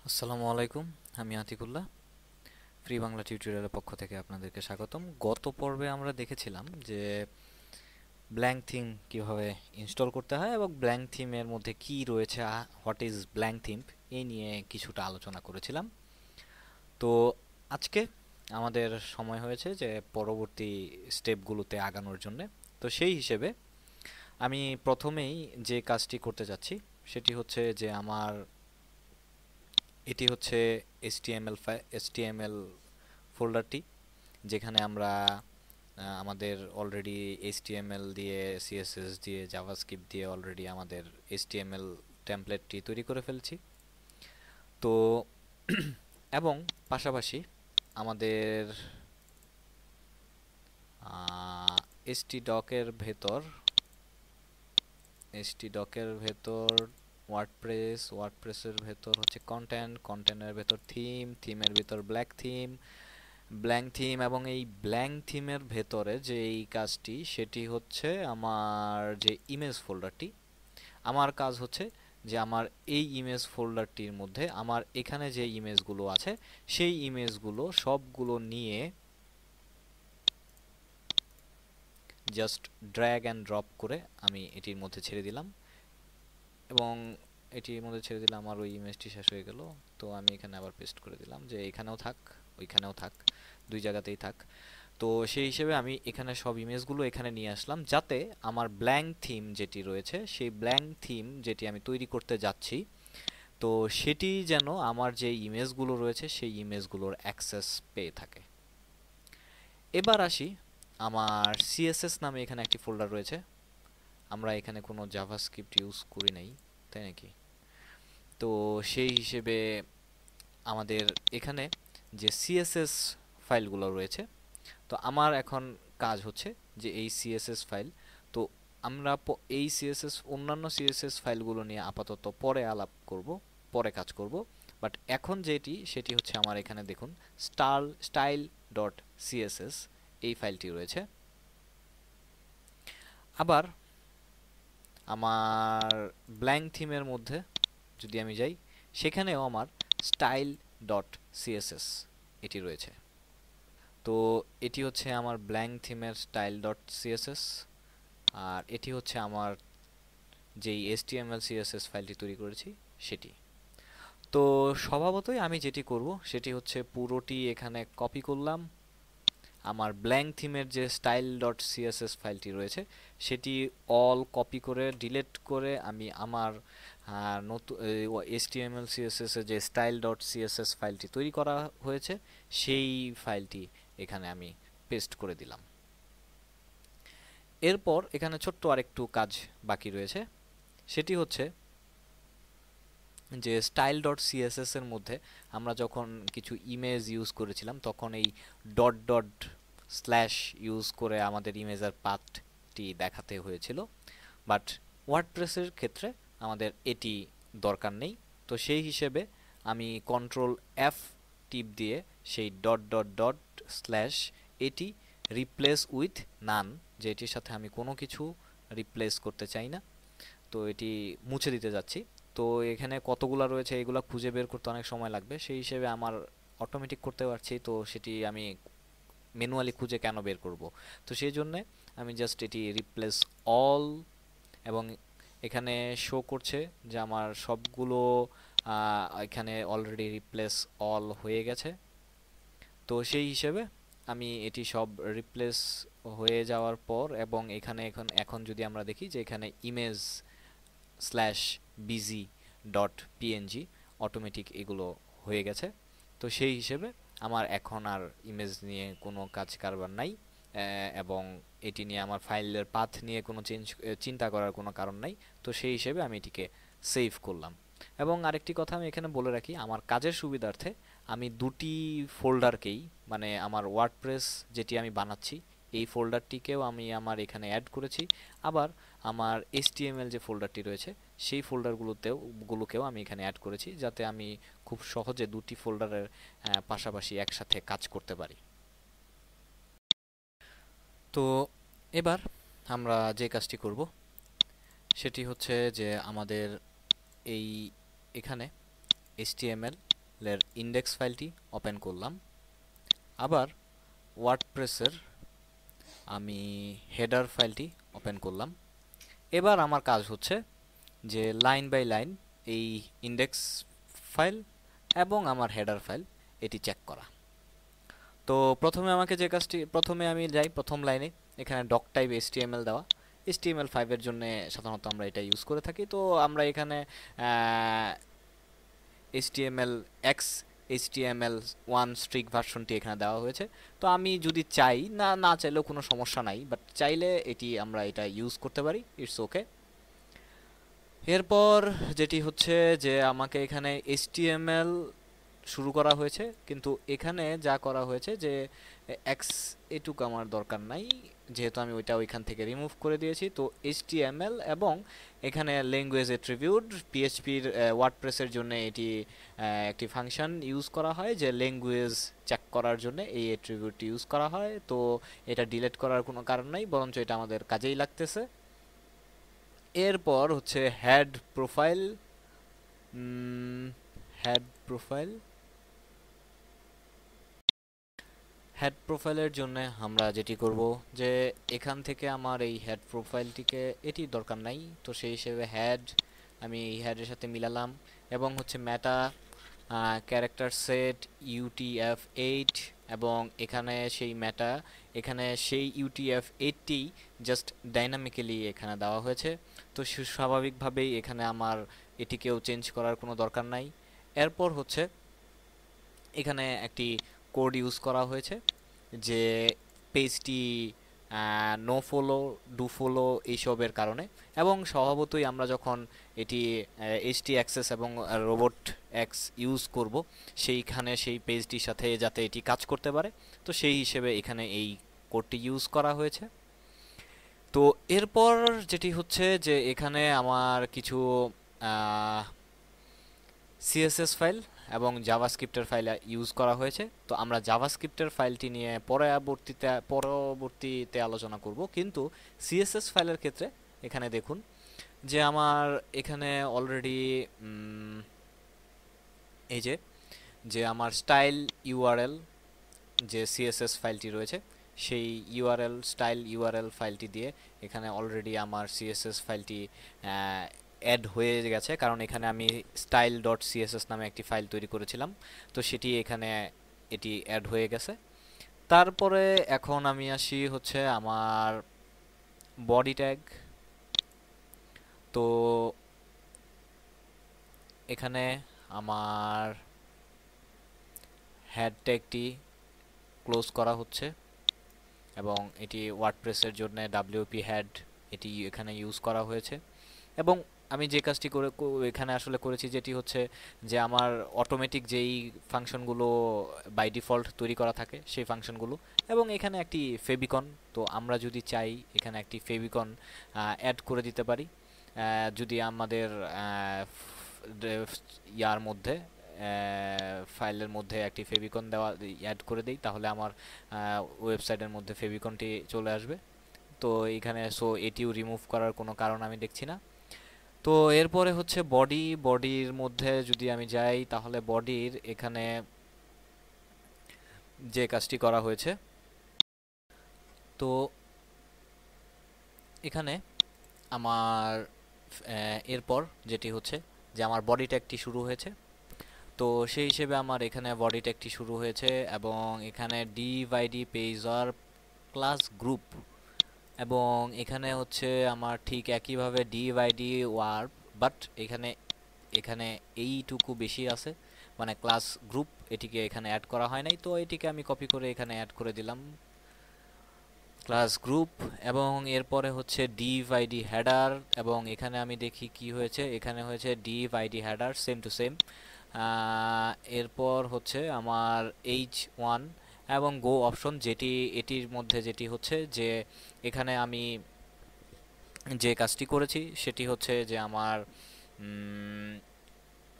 আসসালামু আলাইকুম। আমি আতিকুল্লাহ। ফ্রি বাংলা টিউটোরিয়ালের পক্ষ থেকে আপনাদেরকে স্বাগতম। গত পর্বে আমরা দেখেছিলাম যে ব্ল্যাঙ্ক থিম কিভাবে ইনস্টল করতে হয় এবং ব্ল্যাঙ্ক থিমের মধ্যে কি রয়েছে, হোয়াট ইজ ব্ল্যাঙ্ক থিম, এই নিয়ে কিছুটা আলোচনা করেছিলাম। তো আজকে আমাদের সময় হয়েছে যে পরবর্তী স্টেপগুলোতে আগানোর জন্য। তো সেই হিসেবে আমি প্রথমেই যে কাজটি করতে যাচ্ছি সেটি হচ্ছে যে এটি হচ্ছে HTML ফোল্ডারটি, যেখানে আমরা আমাদের অলরেডি HTML দিয়ে, CSS দিয়ে, জাভাস্ক্রিপ্ট দিয়ে অলরেডি আমাদের HTML টেমপ্লেটটি তৈরি করে ফেলছি। তো এবং পাশাপাশি আমাদের htdoc-এর ভেতর ওয়ার্ডপ্রেসের ভেতর হচ্ছে কন্টেন্টের ভেতর থিমের ভেতর ব্ল্যাঙ্ক থিম এবং এই ব্ল্যাঙ্ক থিমের ভেতরে যে এই কাজটি সেটি হচ্ছে আমার যে ইমেজ ফোল্ডারটি। আমার কাজ হচ্ছে যে আমার এই ইমেজ ফোল্ডারটির মধ্যে আমার এখানে যে ইমেজগুলো আছে সেই ইমেজগুলো সবগুলো নিয়ে জাস্ট ড্র্যাগ অ্যান্ড ড্রপ করে আমি এটির মধ্যে ছেড়ে দিলাম এবং এটির মধ্যে ছেড়ে দিলে আমার ওই ইমেজটি শেষ হয়ে গেল। তো আমি এখানে আবার পেস্ট করে দিলাম যে এখানেও থাক, ওইখানেও থাক, দুই জায়গাতেই থাক। তো সেই হিসেবে আমি এখানে সব ইমেজগুলো এখানে নিয়ে আসলাম, যাতে আমার ব্ল্যাঙ্ক থিম যেটি রয়েছে সেই ব্ল্যাঙ্ক থিম যেটি আমি তৈরি করতে যাচ্ছি, তো সেটি যেন আমার যে ইমেজগুলো রয়েছে সেই ইমেজগুলোর অ্যাক্সেস পেয়ে থাকে। এবার আসি, আমার সিএসএস নামে এখানে একটি ফোল্ডার রয়েছে। আমরা এখানে কোনো জাভাস্ক্রিপ্ট ইউজ করি নাই, তাই নাকি? তো সেই হিসেবে আমাদের এখানে যে সিএসএস ফাইলগুলো রয়েছে, তো আমার এখন কাজ হচ্ছে যে এই সিএসএস ফাইল, তো আমরা এই সিএসএস অন্যান্য সিএসএস ফাইলগুলো নিয়ে আপাতত পরে আলাপ করব, পরে কাজ করব। বাট এখন যেটি সেটি হচ্ছে আমার এখানে দেখুন স্টাইল ডট সিএসএস এই ফাইলটি রয়েছে। আবার আমার ব্ল্যাঙ্ক থিমের মধ্যে যদি আমি যাই, সেখানেও আমার স্টাইল ডট সিএসএস এটি রয়েছে। তো এটি হচ্ছে আমার ব্ল্যাঙ্ক থিমের স্টাইল ডট সিএসএস, আর এটি হচ্ছে আমার যেই HTML CSS ফাইলটি তৈরি করেছি সেটি। তো স্বভাবতই আমি যেটি করব সেটি হচ্ছে পুরোটি এখানে কপি করলাম। আমার ব্ল্যাঙ্ক থিমের যে স্টাইল ডট সিএসএস ফাইলটি রয়েছে সেটি অল কপি করে ডিলিট করে আমি আমার নতুন HTML CSS এর যে স্টাইল ডট সিএসএস ফাইলটি তৈরি করা হয়েছে সেই ফাইলটি এখানে আমি পেস্ট করে দিলাম। এরপর এখানে ছোট্ট আরেকটু কাজ বাকি রয়েছে, সেটি হচ্ছে যে স্টাইল ডট সিএসএস এর মধ্যে আমরা যখন কিছু ইমেজ ইউজ করেছিলাম তখন এই ডট ডট স্ল্যাশ ইউজ করে আমাদের ইমেজের পাথটি দেখাতে হয়েছিল। বাট ওয়ার্ডপ্রেসের ক্ষেত্রে আমাদের এটি দরকার নেই। তো সেই হিসেবে আমি কন্ট্রোল এফ টিপ দিয়ে সেই ডট ডট ডট স্ল্যাশ এটি রিপ্লেস উইথ নান, যেটির সাথে আমি কোনো কিছু রিপ্লেস করতে চাই না, তো এটি মুছে দিতে যাচ্ছি। তো এখানে কতগুলা রয়েছে এগুলা খুঁজে বের করতে অনেক সময় লাগবে, সেই হিসেবে আমার অটোমেটিক করতে পারছি, তো সেটি আমি ম্যানুয়ালি খুঁজে কেন বের করব। তো সেই জন্যে আমি জাস্ট এটি রিপ্লেস অল, এবং এখানে শো করছে যে আমার সবগুলো এখানে অলরেডি রিপ্লেস অল হয়ে গেছে। তো সেই হিসেবে আমি এটি সব রিপ্লেস হয়ে যাওয়ার পর, এবং এখানে এখন যদি আমরা দেখি যে এখানে image slash busy dot PNG automatic এগুলো হয়ে গেছে। তো সেই হিসেবে আমার এখন আর ইমেজ নিয়ে কোনো কাজ কারবার নাই, এবং এটি নিয়ে আমার ফাইলের পাথ নিয়ে কোনো চিন্তা করার কোনো কারণ নাই। তো সেই হিসেবে আমি এটিকে সেভ করলাম। এবং আরেকটি কথা আমি এখানে বলে রাখি, আমার কাজের সুবিধার্থে আমি দুটি ফোল্ডারকেই, মানে আমার ওয়ার্ডপ্রেস যেটি আমি বানাচ্ছি এই ফোল্ডারটিকেও আমি আমার এখানে অ্যাড করেছি, আবার আমার HTML যে ফোল্ডারটি রয়েছে সেই গুলোকেও আমি এখানে অ্যাড করেছি, যাতে আমি খুব সহজে দুটি ফোল্ডারের পাশাপাশি একসাথে কাজ করতে পারি। তো এবার আমরা যে কাজটি করব সেটি হচ্ছে যে আমাদের এই এখানে HTML এর ইন্ডেক্স ফাইলটি ওপেন করলাম। আবার ওয়ার্ডপ্রেসের আমি হেডার ফাইলটি ওপেন করলাম। এবার আমার কাজ হচ্ছে যে লাইন বাই লাইন এই ইন্ডেক্স ফাইল এবং আমার হেডার ফাইল এটি চেক করা। তো প্রথমে আমাকে যে কাজটি, প্রথমে আমি যাই প্রথম লাইনে, এখানে ডক টাইপ HTML দেওয়া। HTML5 এর জন্য সাধারণত আমরা এটা ইউজ করে থাকি। তো আমরা এখানে HTML HTML1 স্ট্রিক ভার্সনটি এখানে দেওয়া হয়েছে। তো আমি যদি চাই, না চাইলেও কোনো সমস্যা নাই, বাট চাইলে আমরা এটা ইউজ করতে পারি, ইটস ওকে। এরপর যেটি হচ্ছে যে আমাকে এখানে HTML শুরু করা হয়েছে, কিন্তু এখানে যা করা হয়েছে যে এক্স এটুকু আমার দরকার নাই, যেহেতু আমি ওইখান থেকে রিমুভ করে দিয়েছি। তো HTML এবং এখানে ল্যাঙ্গুয়েজ অ্যাট্রিবিউট, PHPর ওয়ার্ডপ্রেসের জন্য এটি একটি ফাংশন ইউজ করা হয় যে ল্যাঙ্গুয়েজ চেক করার জন্য এই অ্যাট্রিবিউটটি ইউজ করা হয়। তো এটা ডিলিট করার কোনো কারণ নাই, বরঞ্চ এটা আমাদের কাজেই লাগতেছে। এরপর হচ্ছে head profile. Head profile head প্রোফাইলের জন্য আমরা যেটি করব যে এখান থেকে আমার এই হেড প্রোফাইলটিকে এটি দরকার নাই, তো সেই হিসেবে হেড আমি এই হেডের সাথে মিলালাম। এবং হচ্ছে মেটা ক্যারেক্টার সেট UTF-8, এবং এখানে সেই মেটা, এখানে সেই UTF-8টি জাস্ট ডাইনামিক্যালি এখানে দেওয়া হয়েছে। তো স্বাভাবিকভাবেই এখানে আমার এটিকেও চেঞ্জ করার কোনো দরকার নাই। এরপর হচ্ছে এখানে একটি কোড ইউজ করা হয়েছে যে পেজটি নো ফলো, ডু ফলো এইসবের কারণে। এবং স্বভাবতই আমরা যখন এটি HT-অ্যাক্সেস এবং রোবট এক্স ইউজ করব, সেইখানে সেই পেজটির সাথে যাতে এটি কাজ করতে পারে, তো সেই হিসেবে এখানে এই কোডটি ইউজ করা হয়েছে। তো এরপর যেটি হচ্ছে যে এখানে আমার কিছু CSS ফাইল এবং জাভাস্ক্রিপ্টের ফাইল ইউজ করা হয়েছে। তো আমরা জাভাস্ক্রিপ্টের ফাইলটি নিয়ে পরবর্তীতে আলোচনা করব, কিন্তু CSS ফাইলের ক্ষেত্রে এখানে দেখুন যে আমার এখানে অলরেডি এই যে আমার স্টাইল URL যে CSS ফাইলটি রয়েছে, সেই স্টাইল URL ফাইলটি দিয়ে এখানে অলরেডি আমার CSS ফাইলটি অ্যাড হয়ে গেছে, কারণ এখানে আমি style.css নামে একটি ফাইল তৈরি করেছিলাম। তো সেটি এখানে এটি অ্যাড হয়ে গেছে। তারপরে এখন আমি আসি হচ্ছে আমার বডি ট্যাগ। তো এখানে আমার হেড ট্যাগটি ক্লোজ করা হচ্ছে, এবং এটি ওয়ার্ডপ্রেসের জন্য WP হেড এটি এখানে ইউজ করা হয়েছে। এবং আমি যে কাজটি এখানে আসলে করেছি যেটি হচ্ছে যে আমার অটোমেটিক যেই ফাংশনগুলো বাই ডিফল্ট তৈরি করা থাকে সেই ফাংশনগুলো, এবং এখানে একটি ফেবিকন। তো আমরা যদি চাই এখানে একটি ফেবিকন অ্যাড করে দিতে পারি। যদি আমাদের ইয়ার মধ্যে ফাইলের মধ্যে একটি ফেবিকন অ্যাড করে দেই, তাহলে আমার ওয়েবসাইটের মধ্যে ফেবিকনটি চলে আসবে। তো এখানে এটিও রিমুভ করার কোনো কারণ আমি দেখছি না। তো এরপরে হচ্ছে বডির মধ্যে যদি আমি যাই, তাহলে বডির এখানে যে কাজটি করা হয়েছে, তো এখানে আমার এরপর যেটি হচ্ছে যে আমার বডি ট্যাগটি শুরু হয়েছে। তো সেই হিসেবে আমার এখানে বডি ট্যাগটি শুরু হয়েছে, এবং এখানে ডিভাইডি পেজর ক্লাস গ্রুপ, এবং এখানে হচ্ছে আমার ঠিক একইভাবে ডিভাইডি ওয়ার্ব, বাট এখানে এইটুকু বেশি আছে, মানে ক্লাস গ্রুপ এটিকে এখানে অ্যাড করা হয় নাই। তো এটিকে আমি কপি করে এখানে অ্যাড করে দিলাম ক্লাস গ্রুপ। এবং এরপরে হচ্ছে ডিভাইডি হেডার, এবং এখানে আমি দেখি কি হয়েছে, এখানে হয়েছে ডিভাইডি হেডার সেম টু সেম। এরপর হচ্ছে আমার H1 এবং গো অপশন, এটির মধ্যে যেটি হচ্ছে যে এখানে আমি যে কাজটি করেছি সেটি হচ্ছে যে আমার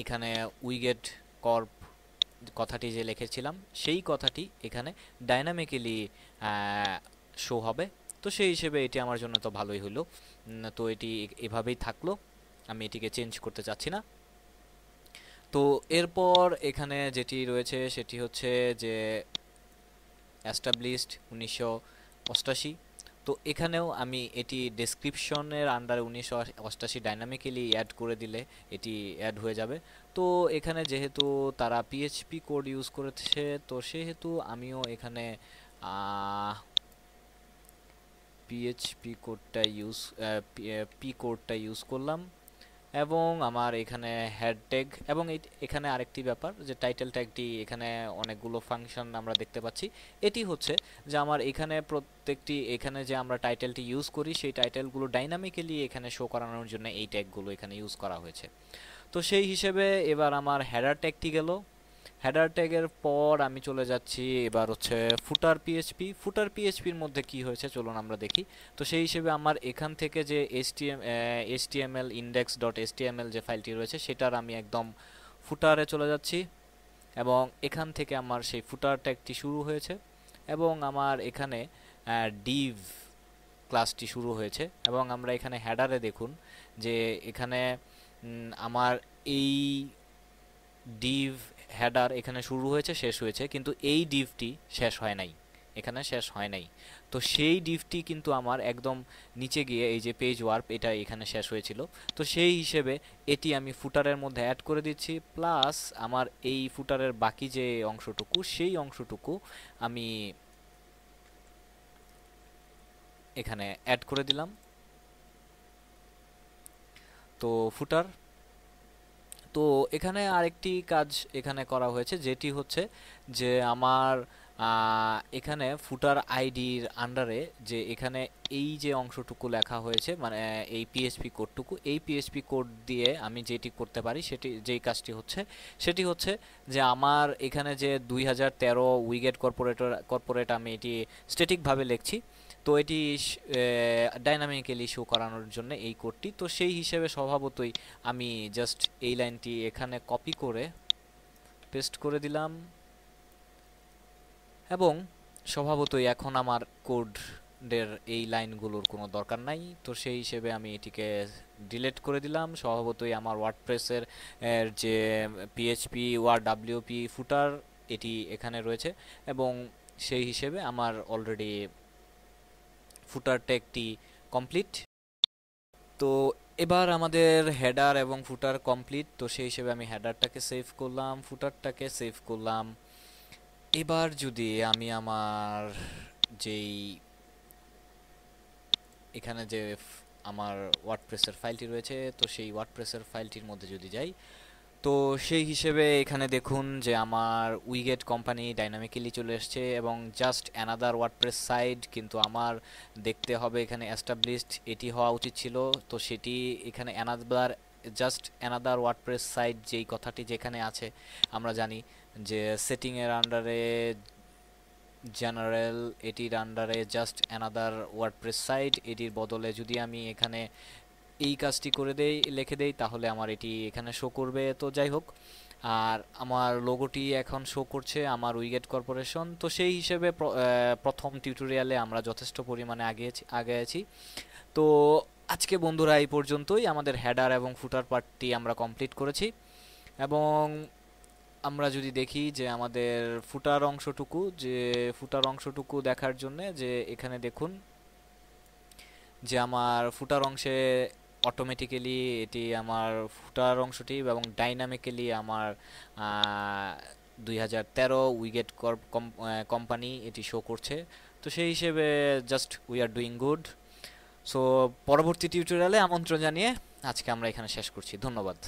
এখানে উইগেট কর্প কথাটি যে লিখেছিলাম সেই কথাটি এখানে ডাইনামিক্যালি শো হবে। তো সেই হিসেবে এটি আমার জন্য তো ভালোই হলো। তো এটি এভাবেই থাকলো, আমি এটিকে চেঞ্জ করতে চাচ্ছি না। তো এরপর এখানে যেটি রয়েছে সেটি হচ্ছে যে এস্টাবলিশড 1988। তো এখানেও আমি এটি ডেসক্রিপশনের আন্ডারে 1988 ডাইনামিক্যালি অ্যাড করে দিলে এটি অ্যাড হয়ে যাবে। তো এখানে যেহেতু তারা পিএইচপি কোড ইউজ করেছে, তো সেহেতু আমিও এখানে পিএইচপি কোডটা পি কোডটা ইউজ করলাম, এবং আমার এখানে হেড ট্যাগ, এবং এখানে আরেকটি ব্যাপার যে টাইটেল ট্যাগটি, এখানে অনেকগুলো ফাংশন আমরা দেখতে পাচ্ছি। এটি হচ্ছে যে আমার এখানে প্রত্যেকটি, এখানে যে আমরা টাইটেলটি ইউজ করি সেই টাইটেলগুলো ডাইনামিক্যালি এখানে শো করানোর জন্য এই ট্যাগগুলো এখানে ইউজ করা হয়েছে। তো সেই হিসেবে এবার আমার হেডার ট্যাগটি গেল। হেডার ট্যাগের পর আমি চলে যাচ্ছি এবার হচ্ছে ফুটার পিএইচপির মধ্যে কি হয়েছে চলুন আমরা দেখি। তো সেই হিসেবে আমার এখান থেকে যে HTML index.html যে ফাইলটি রয়েছে সেটার আমি একদম ফুটারে চলে যাচ্ছি, এবং এখান থেকে আমার সেই ফুটার ট্যাগটি শুরু হয়েছে, এবং আমার এখানে ডিভ ক্লাসটি শুরু হয়েছে, এবং আমরা এখানে হেডারে দেখুন যে এখানে আমার এই ডিভ হেডার এখানে শুরু হয়েছে, শেষ হয়েছে, কিন্তু এই ডিভটি শেষ হয় নাই, এখানে শেষ হয় নাই। তো সেই ডিভটি কিন্তু আমার একদম নিচে গিয়ে এই যে পেজ ওয়ার্প এটা এখানে শেষ হয়েছিল। তো সেই হিসেবে এটি আমি ফুটারের মধ্যে অ্যাড করে দিচ্ছি, প্লাস আমার এই ফুটারের বাকি যে অংশটুকু সেই অংশটুকু আমি এখানে অ্যাড করে দিলাম। তো ফুটার, তো এখানে আরেকটি কাজ এখানে করা হয়েছে যেটি হচ্ছে যে আমার এখানে ফুটার আইডির আন্ডারে যে এখানে এই যে অংশটুকু লেখা হয়েছে, মানে এই পিএইচপি কোডটুকু, এই পিএইচপি কোড দিয়ে আমি যেটি করতে পারি সেটি, যেই কাজটি হচ্ছে সেটি হচ্ছে যে আমার এখানে যে 2013 উইগেট কর্পোরেট আমি এটি স্ট্যাটিকভাবে লিখছি, তো এটি ডাইনামিক্যালি শো করানোর জন্য এই কোডটি। তো সেই হিসেবে স্বভাবতই আমি জাস্ট এই লাইনটি এখানে কপি করে পেস্ট করে দিলাম, এবং স্বভাবতই এখন আমার কোডের এই লাইনগুলোর কোনো দরকার নাই। তো সেই হিসেবে আমি এটিকে ডিলিট করে দিলাম। স্বভাবতই আমার ওয়ার্ডপ্রেসের যে পিএইচপি ডাব্লিউপি ফুটার এটি এখানে রয়েছে, এবং সেই হিসেবে আমার অলরেডি ফুটার ট্যাগটি কমপ্লিট। তো এবার আমাদের হেডার এবং ফুটার কমপ্লিট। তো সেই হিসেবে আমি হেডারটাকে সেভ করলাম, ফুটারটাকে সেভ করলাম। এবার যদি আমি আমার যেই এখানে যে আমার ওয়ার্ডপ্রেসের ফাইলটি রয়েছে, তো সেই ওয়ার্ডপ্রেসের ফাইলটির মধ্যে যদি যাই, তো সেই হিসেবে এখানে দেখুন যে আমার উইগেট কোম্পানি ডাইনামিক্যালি চলে এসছে, এবং জাস্ট অ্যানাদার ওয়ার্ডপ্রেস সাইট, কিন্তু আমার দেখতে হবে এখানে এস্টাবলিশড এটি হওয়া উচিত ছিল, তো সেটি এখানে অ্যানাদার ওয়ার্ডপ্রেস সাইট যেই কথাটি যেখানে আছে আমরা জানি যে সেটিংয়ের আন্ডারে জেনারেল, এটির আন্ডারে জাস্ট অ্যানাদার ওয়ার্ডপ্রেস সাইট, এটির বদলে যদি আমি এখানে এই কাজটি করে লিখে দেই তাহলে আমার এটি এখানে শো করবে। তো যাই হোক, আর আমার লোগোটি এখন শো করছে আমার উইগেট কর্পোরেশন। তো সেই হিসেবে প্রথম টিউটোরিয়ালে আমরা যথেষ্ট পরিমাণে আগিয়েছি। তো আজকে বন্ধুরা এই পর্যন্তই, আমাদের হেডার এবং ফুটার পার্টটি আমরা কমপ্লিট করেছি, এবং আমরা যদি দেখি যে আমাদের ফুটার অংশটুকু দেখার জন্য যে এখানে দেখুন যে আমার ফুটার অংশে অটোমেটিক্যালি এটি আমার ফুটার অংশটি এবং ডাইনামিক্যালি আমার 2013 উইগেট কোম্পানি এটি শো করছে। তো সেই হিসেবে just we are doing good. So পরবর্তী টিউটোরিয়ালে আমন্ত্রণ জানিয়ে আজকে আমরা এখানে শেষ করছি। ধন্যবাদ।